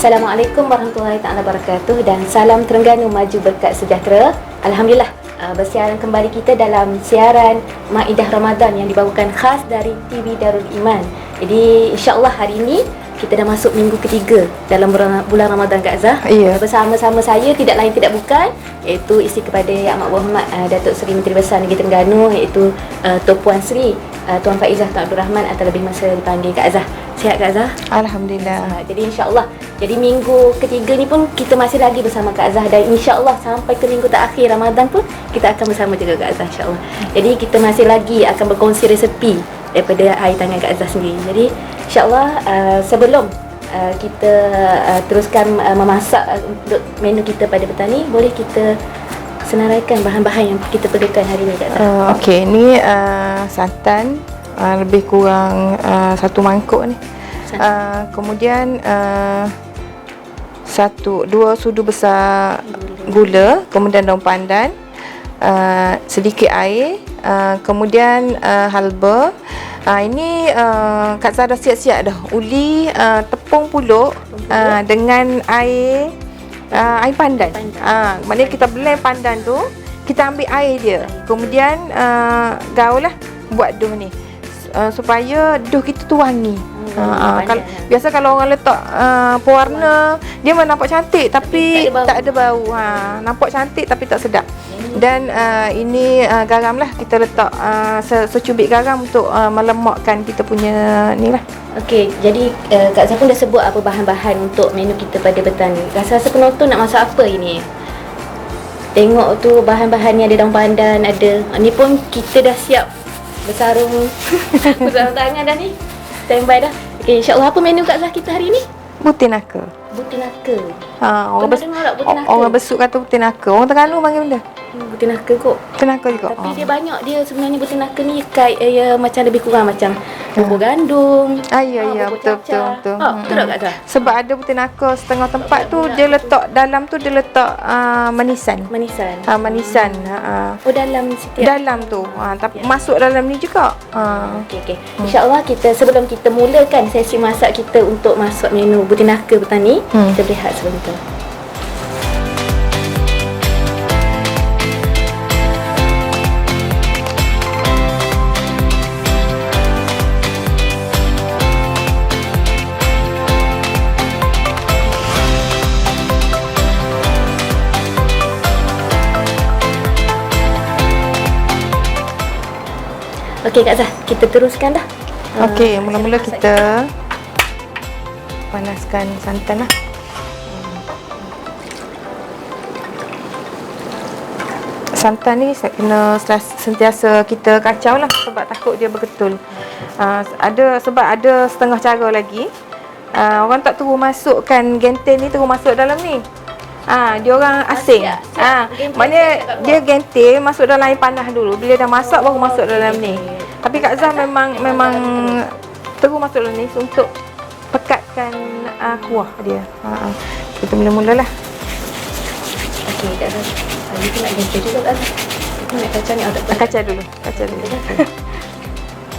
Assalamualaikum warahmatullahi taala wabarakatuh dan salam Terengganu maju berkat sejahtera. Alhamdulillah bersiaran kembali kita dalam siaran Maidah Ramadan yang dibawakan khas dari TV Darul Iman. Jadi insya-Allah hari ini kita dah masuk minggu ketiga dalam bulan Ramadan, Kak Azah. Ya. Bersama-sama saya tidak lain tidak bukan iaitu isteri kepada Yang Amat Berhormat Datuk Seri Menteri Besar Negeri Terengganu, iaitu Tuan Sri Tuan Faizah Tan Abdul Rahman atau lebih masa dipanggil Kak Azah. Sihat Kak Azah? Alhamdulillah. Jadi insya-Allah, jadi minggu ketiga ni pun kita masih lagi bersama Kak Azah dan insya-Allah sampai ke minggu terakhir Ramadan pun kita akan bersama juga Kak Azah, insya-Allah. Jadi kita masih lagi akan berkongsi resepi daripada air tangan Kak Azah sendiri. Jadi insya-Allah sebelum kita teruskan memasak untuk menu kita pada petang ni, boleh kita senaraikan bahan-bahan yang kita perlukan hari ni Kak Azah? Okey, ni santan lebih kurang 1 mangkuk ni. Kemudian 2 sudu besar gula, kemudian daun pandan, sedikit air, kemudian halba. Ini Kak Zah dah siap-siap dah. Uli, tepung pulut dengan air pandan. Maknanya kita blend pandan tu, kita ambil air dia. Kemudian gaul lah buat dough ni. Supaya dough kita tu wangi. Biasa kalau orang letak pewarna, dia memang nampak cantik tapi tak ada bau. Nampak cantik tapi tak sedap. Dan ini garam lah, kita letak secubit garam untuk melemakkan kita punya ni lah. Okey, jadi Kak Zah pun dah sebut apa bahan-bahan untuk menu kita pada petang ni. Rasa-rasa penonton nak masak apa ini? Tengok tu bahan-bahan ni, ada daun pandan, ada. Ni pun kita dah siap bersarung bersarung tangan dah ni. Standby dah. Okey, insya-Allah apa menu Kak Zah kita hari ni? Butir naka. Butir naka. Orang besuk kata butir naka. Orang Terengganu panggil benda. Butir naka kot. Butir naka juga. Tapi dia banyak, dia sebenarnya butir naka ni macam lebih kurang macam bubur gandum. Ya, betul. Betul tak Kak Zah? Sebab ada butir naka setengah tempat tu dia letak dalam tu, dia letak manisan. Manisan. Oh, dalam setiap Dalam tu. Tapi masuk dalam ni juga. Okey. InsyaAllah kita sebelum kita mulakan sesi masak kita untuk masak menu butir naka petang ni, kita berehat sebentar. Okey Kak Zah, kita teruskan dah. Okey, mula-mula kita panaskan santan lah. Santan ni kena sentiasa kita kacau lah sebab takut dia berketul. Sebab ada setengah cara lagi. Orang tak terus masukkan genten ni terus masuk dalam ni. Dia orang asing. Maknanya dia gentil masuk dalam air panas dulu. Bila dah masak baru masuk dalam ni. Tapi Kak Zah memang terus masuk dalam ni untuk pekatkan kuah dia. Kita mula-mulalah. Okey Kak Zah. Kita nak gentil juga Kak Zah. Kita nak kacau ni atau kacau dulu.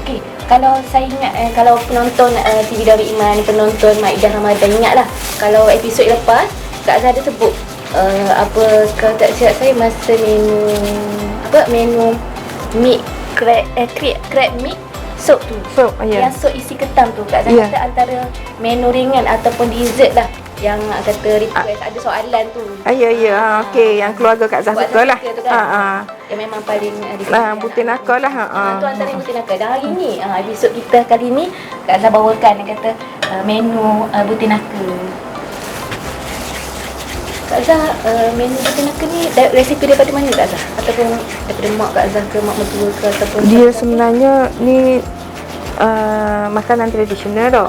Okey, kalau saya ingat kalau penonton TV Darul Iman, penonton Maidah Ramadan, ingatlah kalau episod lepas Kak Zah ada sebut kalau tak silap saya masa menu meat crab meat soup tu. Yang soup isi ketam tu Kak Zah kata antara menu ringan ataupun dessert lah yang kata request ada soalan tu. Okey, yang keluarga Kak Zah sukalah. Yang memang paling butir naka lah. Tu antara butir naka. Dan hari ni episod kita kali ni Kak Zah bawakan yang kata menu butir naka. Kak Zah, menu butir naka ni resipi daripada mana Kak Zah? Ataupun daripada mak Kak Zah ke mak mertua ke ataupun dia sebenarnya ni makanan tradisional tau.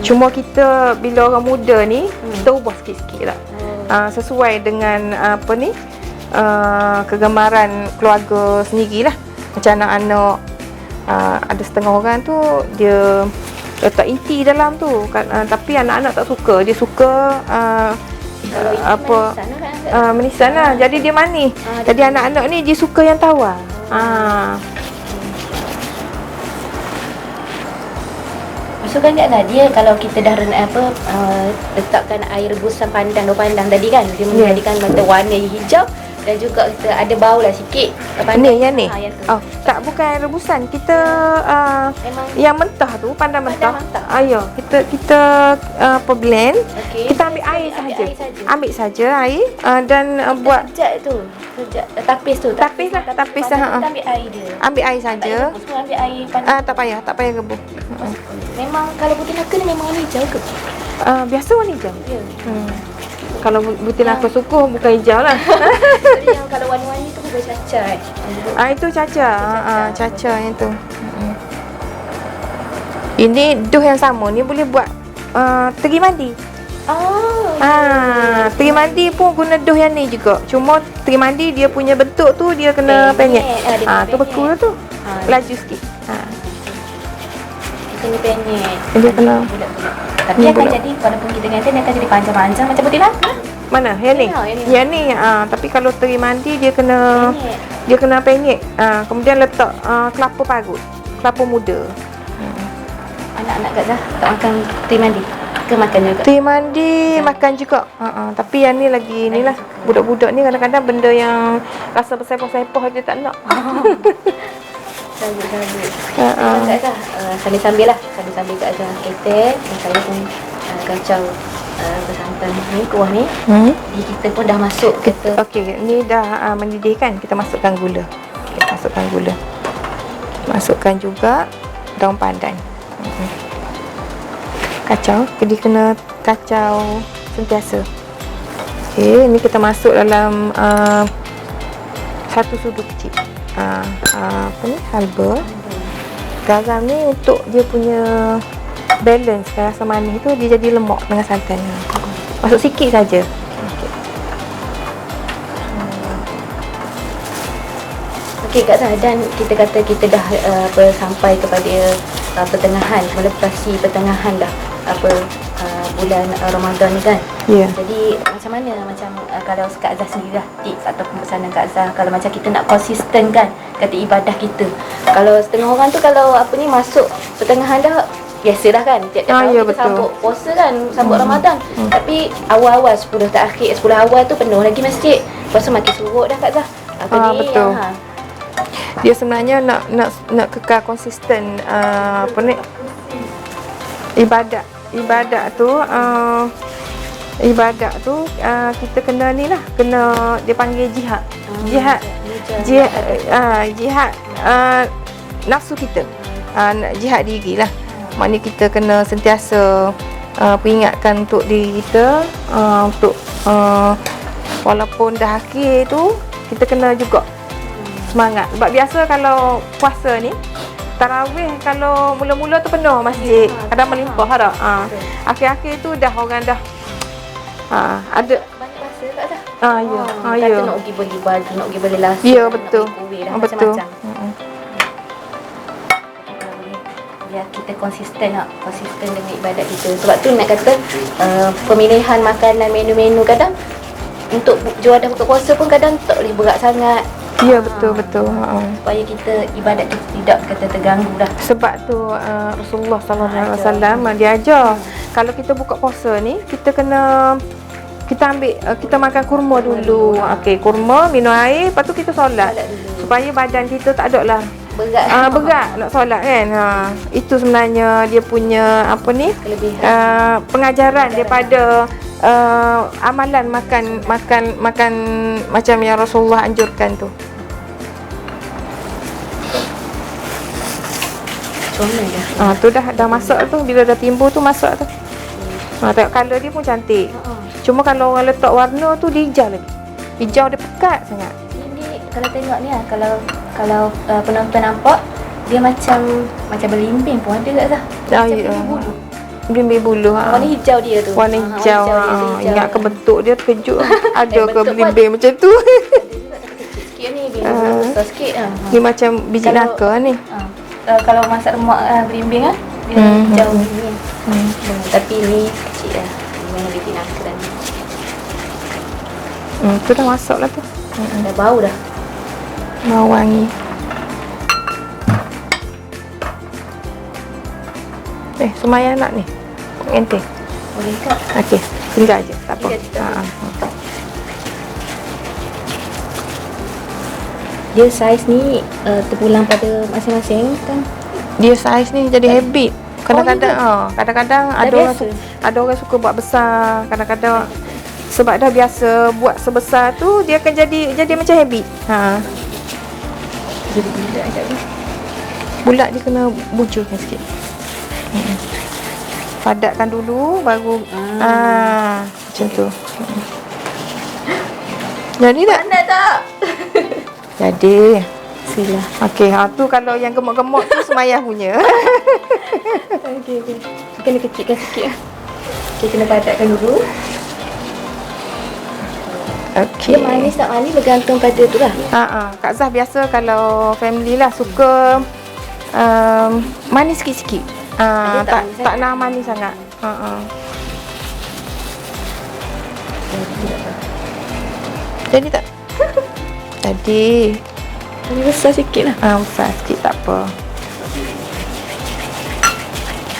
Cuma kita bila orang muda ni kita ubah sikit-sikit lah. Sesuai dengan kegemaran keluarga sendirilah. Macam anak-anak ada setengah orang tu dia letak inti dalam tu tapi anak-anak tak suka. Dia suka manisan lah. Jadi dia manis. Jadi anak-anak ni dia suka yang tawar. masukkan kat lah dia kalau kita dah letakkan air rebusan daun pandan tadi kan, dia menjadikan mata warna hijau dan juga kita ada bau lah sikit. Ni yang ni. Yang tu. Oh, tak, bukan air rebusan. Kita Memang yang mentah tu, pandan mentah. mentah. Ayo, kita blend. okey. Kita ambil air Ambil saja. air saja. Ambil saja air dan buat Sejak tu. Sejak tapis tu. Tapis lah, tapis pandan lah, kita ambil air dia. ambil air Tak saja. payah rebus pun, ambil air pandan. Tak payah rebus. Memang kalau putih naka ni memang warna hijau ke? Biasa warna hijau. Ya. Kalau butil aku sukuh bukan hijau lah. Jadi yang kalau warna-warni tu boleh cacat. Itu caca. Caca yang tu. Ini doh yang sama ni boleh buat teri mandi. Teri mandi pun guna doh yang ni juga. Cuma teri mandi dia punya bentuk tu dia kena penyet. Tu beku tu. Laju sikit. Kena penyet. Dia kena Bulat-bulat. Tapi Ni akan bulat. jadi walaupun kita ganti dia akan jadi panjang-panjang macam putih naka. mana? Yang ni. Yang Yang ni. Tapi kalau teri mandi dia kena Penyet. dia kena penyet. Kemudian letak kelapa parut, kelapa muda. Anak-anak Kak Zah tak makan teri mandi ke makan juga? Teri mandi makan juga. Tapi yang ni lagi ni lah. Budak-budak ni kadang-kadang benda yang rasa bersepah-sepah dia tak nak. Sabut-sabut. Kak Zah sambil-sambil lah. Sambil-sambil Kak Zah ketek dan saya pun kacau bersantan ni, kuah ni. Jadi kita pun dah masuk kita. Okey, ni dah mendidih kan. Kita masukkan gula. Masukkan juga daun pandan. Kacau. Jadi kena kacau sentiasa. Okey, ni kita masuk dalam satu sudu kecil. Apa ni? Halba. Garam ni untuk dia punya balance rasa manis tu, dia jadi lemak dengan santan. Masuk sikit saja. Okey Kak Zah, dan kita kata kita dah sampai kepada pertengahan, melepasi pertengahan dah bulan Ramadan ni kan. Ya. Jadi macam mana kalau Kak Zah sendiri lah tips ataupun pesanan Kak Zah kalau macam kita nak konsisten kan kata ibadah kita. Kalau setengah orang tu kalau masuk pertengahan dah biasalah kan tiap-tiap tahun ya, kita betul. sambut puasa kan, sambut Ramadan. Tapi awal-awal 10 terakhir, 10 awal tu penuh lagi masjid. Lepas tu makin surut dah Kak Zah. Betul. Dia sebenarnya nak kekal konsisten ibadat tu kita kena ni lah, kena dia panggil jihad. Jihad nafsu kita. Jihad diri lah. Maknanya kita kena sentiasa peringatkan untuk diri kita untuk walaupun dah akhir tu kita kena juga semangat. Sebab biasa kalau puasa ni tarawih kalau mula-mula tu penuh masjid, kadang melimpah dah. Akhir-akhir tu dah orang dah ada banyak rasa Kak Zah. ya. Kata nak pergi beli baju, nak pergi beli lasak. Ya, betul. Nak pergi kuih dah Betul. macam-macam. Biar kita konsisten dengan ibadat kita. Sebab tu nak kata pemilihan makanan, menu-menu kadang untuk juadah buka puasa pun kadang tak boleh berat sangat. Ya, betul. Supaya kita ibadat kita tidak kata terganggu dah. Sebab tu Rasulullah sallallahu alaihi wasallam dia ajar kalau kita buka puasa ni kita kena kita makan kurma dulu. Okey, kurma, minum air, lepas tu kita solat. Supaya badan kita tak ada lah berat nak solat kan. Itu sebenarnya dia punya Kelebihan. pengajaran daripada amalan makan macam yang Rasulullah anjurkan tu. Comel dah. Tu dah masak tu, bila dah timbul tu masak tu. Tengok color dia pun cantik. Cuma kalau orang letak warna tu dia hijau lagi. Hijau dia pekat sangat. Ini kalau tengok ni kalau penonton nampak dia macam belimbing pun ada Kak Zah. Macam bulu. Belimbing bulu. Warna hijau dia tu. Warna hijau. Ingat ke bentuk dia terkejut. Ada ke bentuk belimbing macam tu? Sikit ni belimbing besar sikit. Dia macam biji Kalau- naka ni. Kalau masak lemak belimbing dia hijau ni. Tapi ni kecil lah. Memang biji nangka dan Tu dah masak lah tu. dah bau dah. Mau wangi. Sumaya nak ni. Ente. Boleh Kak? Okey, tinggal aja. Tak apa. Tinggal je, tak Ha. Dia saiz ni terpulang pada masing-masing kan? Dia saiz ni jadi habit. Kadang-kadang kadang-kadang Dah biasa? ada orang suka buat besar, kadang-kadang sebab dah biasa buat sebesar tu dia akan jadi macam habit. Jadi bulat sekejap ni. Bulat dia kena bujurkan sikit. Padatkan dulu baru macam tu. Jadi tak? Pandai tak? Jadi. Bismillah. Okey, tu kalau yang gemuk-gemuk tu Sumayah punya. Okey. Kena kecilkan sikit. Okey, kena padatkan dulu. Okey. Dia manis tak manis bergantung pada tu lah. Kak Zah biasa kalau family lah suka manis sikit-sikit. Dia tak manis tak nak manis sangat. Jadi tak? Jadi. Ini besar sikit lah. Besar sikit tak apa.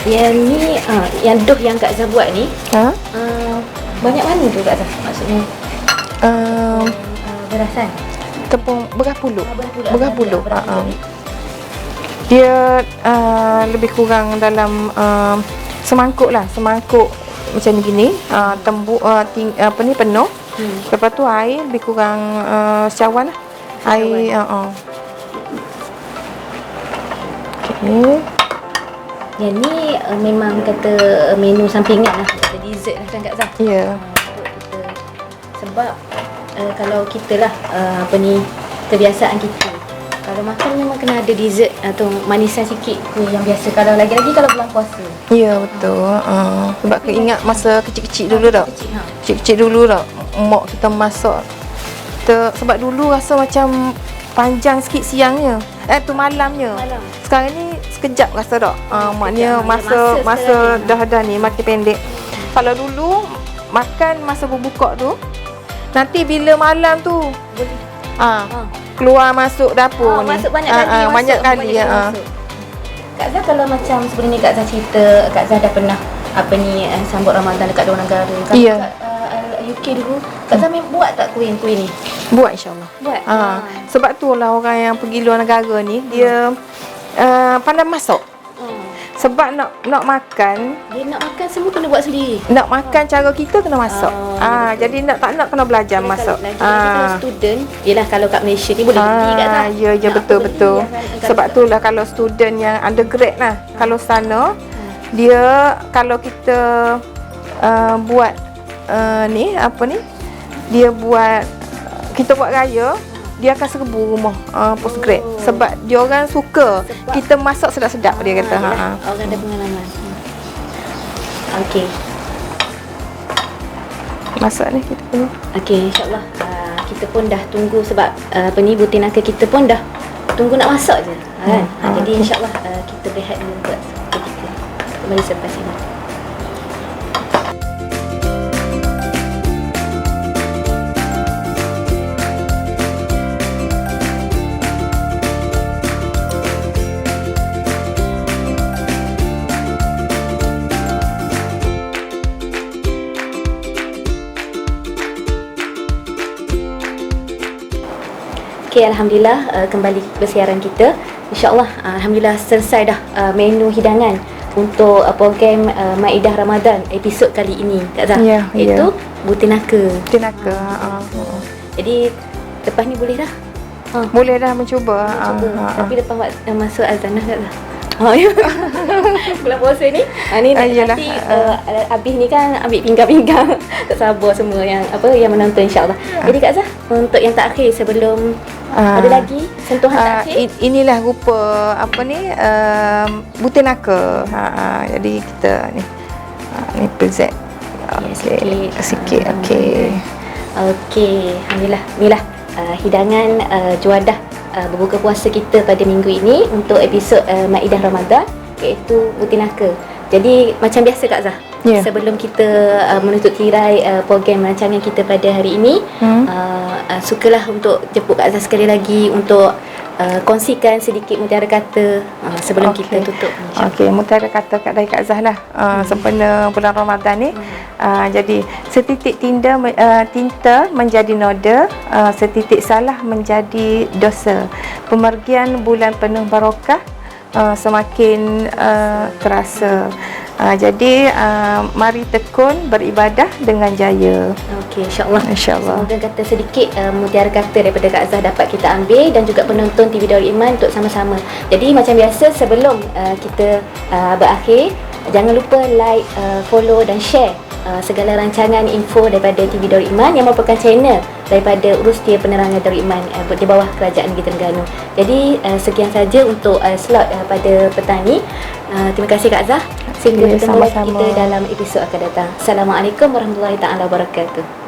Yang ni, yang dough yang Kak Zah buat ni, banyak mana tu Kak Zah? Maksudnya berasan? Tepung beras puluk. Beras puluk. Dia lebih kurang dalam semangkuk lah. Semangkuk macam ni gini. Penuh. Lepas tu air lebih kurang secawan lah. Air okey. Yang ni memang kata menu sampingan lah, kata dessert lah kan Kak Zah. Ya. Untuk kita, sebab kalau kita lah kebiasaan kita, kalau makan memang kena ada dessert atau manisan sikit tu yang biasa, kalau lagi-lagi kalau bulan puasa. Ya betul. Sebab ingat masa kecil-kecil dulu tak? Kecil-kecil dulu tak? Mak kita masak. Sebab dulu rasa macam panjang sikit siangnya. Tu malamnya. Sekarang ni sekejap rasa tak? Maknanya masa dah ni makin pendek. Kalau dulu makan masa berbuka tu, nanti bila malam tu keluar masuk dapur ni. Masuk banyak kali. Banyak kali. Kak Zah kalau macam sebelum ni Kak Zah cerita, Kak Zah dah pernah sambut Ramadan dekat luar negara. Kalau kat UK dulu, Kak Zah buat tak kuih-kuih ni? Buat insyaAllah. Buat? Sebab tu lah orang yang pergi luar negara ni, dia pandai masak. Sebab nak makan, dia nak makan semua kena buat sendiri. Nak makan cara kita kena masak. Jadi tak nak kena belajar masak. Kalau student, yelah kalau kat Malaysia ni boleh beli Kak Zah. Ya betul. Sebab tu lah kalau student yang undergrad lah, kalau sana dia kalau kita buat kita buat raya, dia akan serbu rumah postgrad. Sebab dia orang suka kita masak sedap-sedap, dia kata. Orang ada pengalaman. Okey. Masak ni kita punya. Okey, insyaAllah kita pun dah tunggu sebab butir nangka kita pun dah tunggu nak masak je kan. Jadi insyaAllah kita berehat dulu buat kita kembali selepas ini. Okay, Alhamdulillah kembali bersiaran kita. InsyaAllah Alhamdulillah selesai dah menu hidangan untuk program Maidah Ramadan episod kali ini Kak Zah. Iaitu butir nangka. Jadi lepas ni boleh dah? Boleh dah mencuba. Tapi lepas masuk azan dah Kak Zah. Bulan puasa ni nanti habis ni kan ambil pinggang-pinggang. Tak sabar semua yang menonton insyaAllah. Jadi Kak Zah, untuk yang terakhir sebelum ada lagi sentuhan terakhir, inilah rupa butir nangka. Jadi kita ni present sikit. Okey, Alhamdulillah. Inilah hidangan juadah berbuka puasa kita pada minggu ini untuk episod Maidah Ramadan, iaitu butir nangka. Jadi macam biasa Kak Zah, sebelum kita menutup tirai program rancangan kita pada hari ini, sukalah untuk jemput Kak Zah sekali lagi untuk kongsikan sedikit mutiara kata sebelum kita tutup. Okey, mutiara kata dari Kak Zah lah. Sempena bulan Ramadan ni. Jadi setitik tinta menjadi noda, setitik salah menjadi dosa. Pemergian bulan penuh barakah semakin terasa. Jadi mari tekun beribadah dengan jaya. Okey, insya-Allah. InsyaAllah. Semoga kata sedikit mutiara kata daripada Kak Zah dapat kita ambil dan juga penonton TV Darul Iman untuk sama-sama. Jadi macam biasa sebelum kita berakhir, jangan lupa like, follow dan share segala rancangan info daripada TV Darul Iman yang merupakan channel daripada Urustia Penerangan Darul Iman di bawah Kerajaan Negeri Terengganu. Jadi sekian saja untuk slot pada petang ni. Terima kasih Kak Zah. Sehingga bertemu lagi kita dalam episod akan datang. Assalamualaikum warahmatullahi taala wabarakatuh.